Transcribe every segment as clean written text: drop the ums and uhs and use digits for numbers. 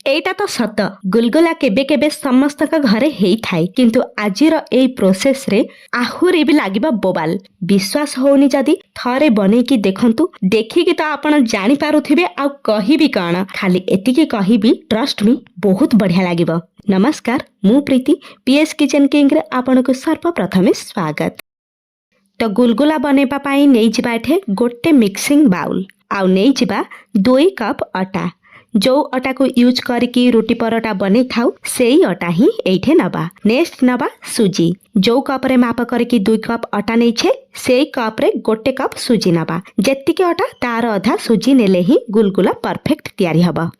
एटा तो सत गुलगुला केबे केबे समस्त घरे हेई थाए किंतु आजिर एई प्रोसेस रे आहुरी भी लागिबा बोबाल विश्वास होनी जदी थरे बनेकी देखंतु देखिकी तो आपण जानि पारुथिबे आ कहिबी काना खाली एतिकी कहिबी ट्रस्ट मी बहुत बढ़िया लागिबो। नमस्कार मु प्रीति पीएस किचन किंग रे आपनको सर्वप्रथमे स्वागत। तो गुलगुला बनेबा पाई नै जिबा एठे गोटे मिक्सिंग बाउल आउ नै जिबा 2 कप अटा जो अटा को यूज करके रोटी परोटा बने खाऊ सेई अटा ही एठे नबा। नेक्स्ट नबा सुजी जो कप रे माप करके 2 कप अटा नै छे सेई कप रे गोटे कप सुजी नबा। जेतिके अटा तार अधा सुजी नेले ही गुलगुला परफेक्ट तैयारी हबा।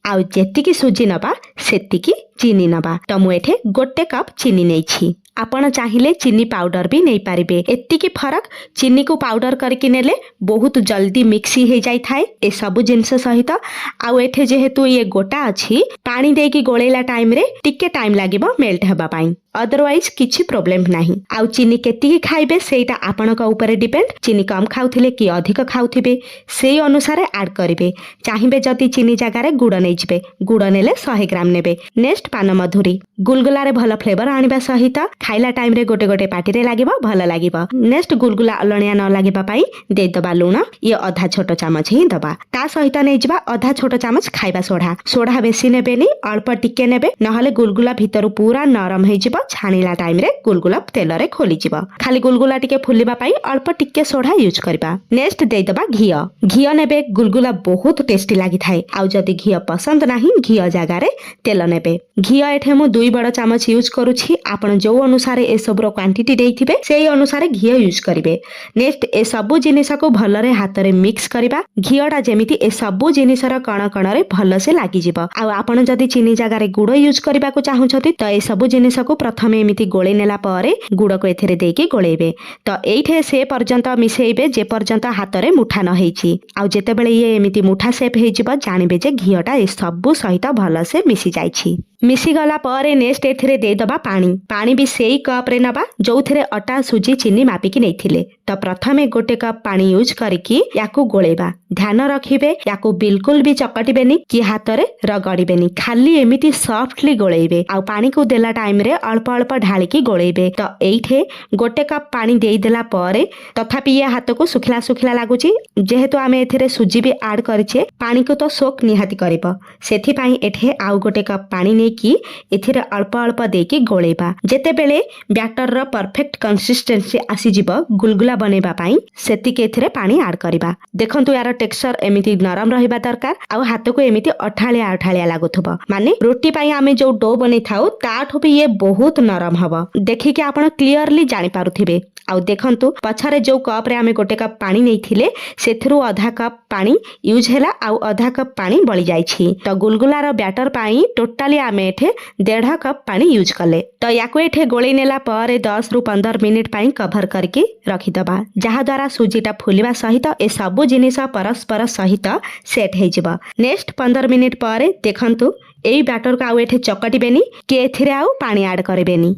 आउ जेतिकी सुजी नबा सेतिकी चीनी नबा। तो मु एठे गोटे कप चीनी नै छी। आपण चाहिले चीनी पाउडर भी नहीं पारिबे। एतिकी फरक चीनी को पाउडर करके नेले बहुत जल्दी मिक्सी हो जाई थाए ए सब जिनस सहित। आउ एठे जेहेतु ये गोटा अछि पानी देकी गोळेला टाइम रे टिके टाइम लागिबो मेल्ट हेबा पाई अदरवाइज किछि प्रॉब्लम नाही। आउ चीनी केतिकी खाइबे सेटा आपनक ऊपर डिपेंड। चीनी कम खाउथिले कि अधिक खाउथिबे सेई अनुसार ऐड करिवे। चाहिबे जति चीनी जगह रे गुड़ नै जिबे गुड़ नेले 100 ग्राम नेबे। नेक्स्ट पान मधुरी गुलगुला रे भल फ्लेवर आनिबा सहित खाइला टाइम रे गोटे गोटे पाटी रे लागिबो भल लागिबो। नेक्स्ट गुलगुला अलणिया न लागिबा पाई दे दबा लूण ये आधा छोटो चामच ही दबा। ता सहित नै जिबा आधा छोटो चामच खाइबा सोडा। सोडा बेसी नेबेनी अल्प टिके नेबे नहले गुलगुला भीतर पूरा नरम हे जिबो। छाणीला टाइम रे गुलगुला तेल रे खोली जिबो। खाली गुलगुला टिके फुलिबा पाई अल्प टिके सोडा यूज करबा। नेक्स्ट दे दबा घियो। घियो नेबे गुलगुला बहुत टेस्टी लागि थाए। आउ जदी घियो पसंद नाही घियो जगह रे तेल नेबे। घियो एठे मु 2 बड़ चामच यूज करूछि। आपण जो अनुसार ए सबरो क्वांटिटी देइथिबे सेही अनुसार घियो यूज करिवे। नेक्स्ट ए सबु जिनिस को भलरे हाथ रे मिक्स करबा। घियोटा जेमिति ए सबु जिनिसर कण कण रे भल से लागि जिवो। आ आपण जदी चीनी जगह रे गुड़ यूज करबा को चाहुछथि त ए सबु जिनिस को प्रथमे एमिति गोळे नेला पारे गुड़ को एथरे देकी गोळेबे। तो एठे से पर्यंत मिसेइबे जे पर्यंत हाथ रे मुठा न हेछि। आ जेतेबेले ये एमिति मुठा शेप हे जिवो जानिबे जे घियोटा ए सबु सहित भल से मिसी जाइछि। मिसी गला पारे नेक्स्ट एथरे दे दबा पानी। पानी भी सेई कप रे नबा जो थरे अटा सुजी चीनी मापिकी नैथिले। तो प्रथमे गोटे कप पानी यूज करके याकू गोळेबा। ध्यान रखिबे याकू बिल्कुल भी चकटिबेनी कि हाथ रे रगड़िबेनी खाली एमिति सॉफ्टली गोळेबे। आ पानी को देला टाइम रे अल्प अल्प ढालिकी गोळेबे। तो एइठे गोटे कप पानी देई देला पारे तथापि ये हाथ को सुखला सुखला लागुची जेहेतु आमे एथिरे सुजी भी ऐड करिछे पानी को तो सोक निहाती करिबो। सेथि पई एठे आउ गोटे कप पानी नै कि एथिरे अल्प अल्प देकी गोळेबा। जेतेबेले बैटर रो परफेक्ट कंसिस्टेंसी आसी जिवो गुलगुला बनेबा पई सेतिके एथिरे पानी ऐड करिबा। देखंतु यार टेक्सचर एमिति नरम रहिबा दरकार। आ हाथ को एमिति अठालिया अठालिया लागुथबो माने रोटी पई आमे जो डो बनै थाउ ताठो भी ये बहुत नरम हबो। देखिके आपण क्लियरली जानि पारुथिबे। आ देखंतु पछारे जो कप रे आमे गोटे कप पानी नैथिले सेथरु आधा कप पानी यूज हैला आ आधा कप पानी बळी जाइछि। तो गुलगुला रो बैटर पई टोटली आमे एठे 1.5 कप पानी यूज कले। तो याकू एठे गोळी नेला पारे 10 रु 15 मिनिट पई कवर करके रखि दबा जहा द्वारा सुजीटा फुलिबा सहित ए सबु जिनिस परस्पर सहित सेट हे जिवो। नेक्स्ट 15 मिनिट पारे देखंतु एई बैटर को आउ एठे चकटिबेनी कि एथिरे आउ पानी ऐड करबेनी।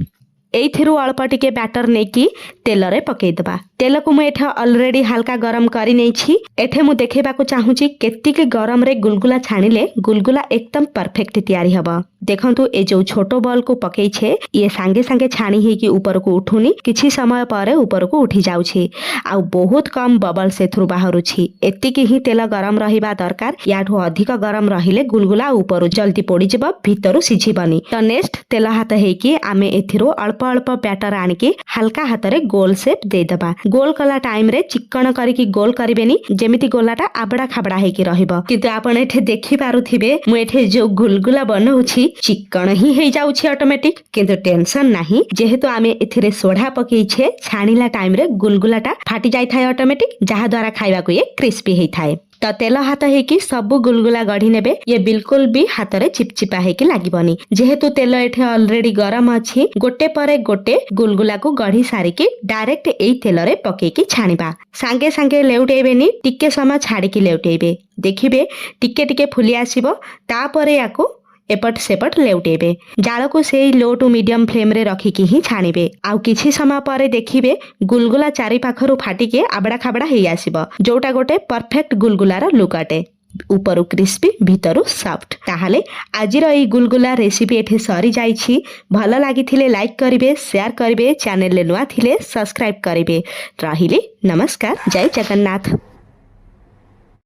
एइथिरु अल्प टिके बैटर नेकी तेल रे पकेई दबा। तेल को मु एठे ऑलरेडी हल्का गरम करि नै छी। एठे मु देखेबा को चाहूची केतिके गरम रे गुलगुला छानिले गुलगुला एकदम परफेक्ट तैयारी हबो। देखंतु ए जो छोटो बॉल को पकेई छे ये सांगे सांगे छानी हे कि ऊपर को उठुनी किछि समय पारे ऊपर को उठी जाउछि। आ बहुत कम बबल सेथरु बाहरुछि। एतिकी ही तेल गरम रहिबा दरकार। याठो अधिक गरम रहिले गुलगुला ऊपर जल्दी पोडी जिवो भीतरु सिझिबनी। तो नेक्स्ट तेल हाथ हे कि आमे एथिरो अल्प अल्प बैटर आनिके हल्का हाथ रे गोल शेप दे दबा। गोल कला टाइम रे चिक्कण करिकी गोल करिबेनी जेमिति गोलाटा आबडा खाबडा हे कि रहिबो। किंतु आपण एठे देखि पारुथिबे मु एठे जो गुलगुला बनौछि चिक्कण ही हे जाउछि ऑटोमेटिक। किंतु टेंशन नाही जेहेतु आमे एथिरे सोडा पकेइछे छाणीला टाइम रे गुलगुलाटा फाटी जाय थाए ऑटोमेटिक जहा द्वारा खाइबा को ये क्रिस्पी हे थाए। तो तेल हाथ हे कि सबु गुलगुला गढ़ी नेबे ये बिल्कुल भी हाथ रे चिपचिपा हे कि लागिबनी। जेहेतु तेल एठे ऑलरेडी गरम अछि गोटे परे गोटे गुलगुला को गढ़ी सारी कि डायरेक्ट एई तेल रे पके कि छानिबा। सांगे सांगे लेउटेबेनी टिके समय छाडी कि लेउटेबे। देखिबे टिके टिके फुली आसीबो तापरे याको एपट सेपट लेउटेबे। जाल को से लो टू मीडियम फ्लेम रे रखिकी ही छानिबे। आउ किछि समय परे देखिबे गुलगुला चारि पाखरु फाटिके आबडा खाबडा हेई आसीबो जोटा गोटे परफेक्ट गुलगुलार लुक अटे। ଉପରୁ କ୍ରିସ୍ପି ଭିତରୁ ସଫ୍ଟ। ତାହେଲେ ଆଜିର ଏଇ ଗୁଲଗୁଲା ରେସିପି ଏଠି ସରି ଯାଇଛି। ଭଲ ଲାଗିଥିଲେ ଲାଇକ୍ କରିବେ, ସେୟାର କରିବେ, ଚ୍ୟାନେଲରେ ନୂଆ ଥିଲେ ସବସ୍କ୍ରାଇବ୍ କରିବେ। ରହିଲି, ନମସ୍କାର, ଜୟ ଜଗନ୍ନାଥ।